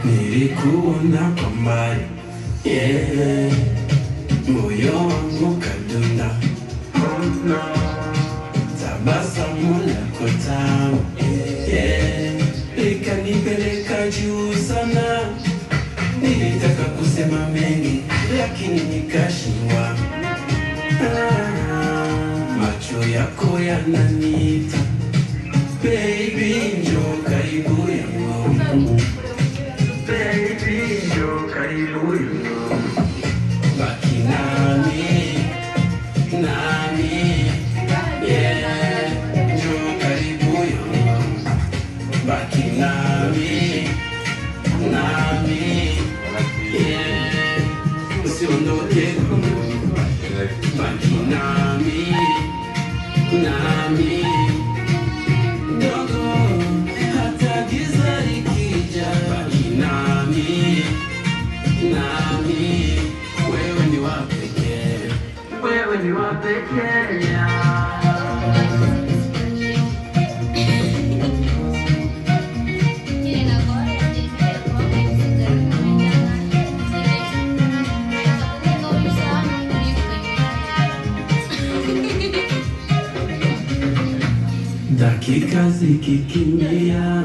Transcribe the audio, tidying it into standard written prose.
Nilikuona kwa mbali, yeah, moyo wangu kadunda, tabasamu lako tamu, yeah, likanipeleka juu sana. Nilitaka kusema mengi lakini nikashindwa, macho yako yananiita, baby njoo karibu yangu, baby njoo karibu yangu, baki nami, yeah, njoo karibu yangu, baki nami, yeah, usiondoke, baki nami, dogo, hata giza likija, baki nami, wewe ni wa pekee, wewe ni wa pekee, yeah. Dakika zikikimbia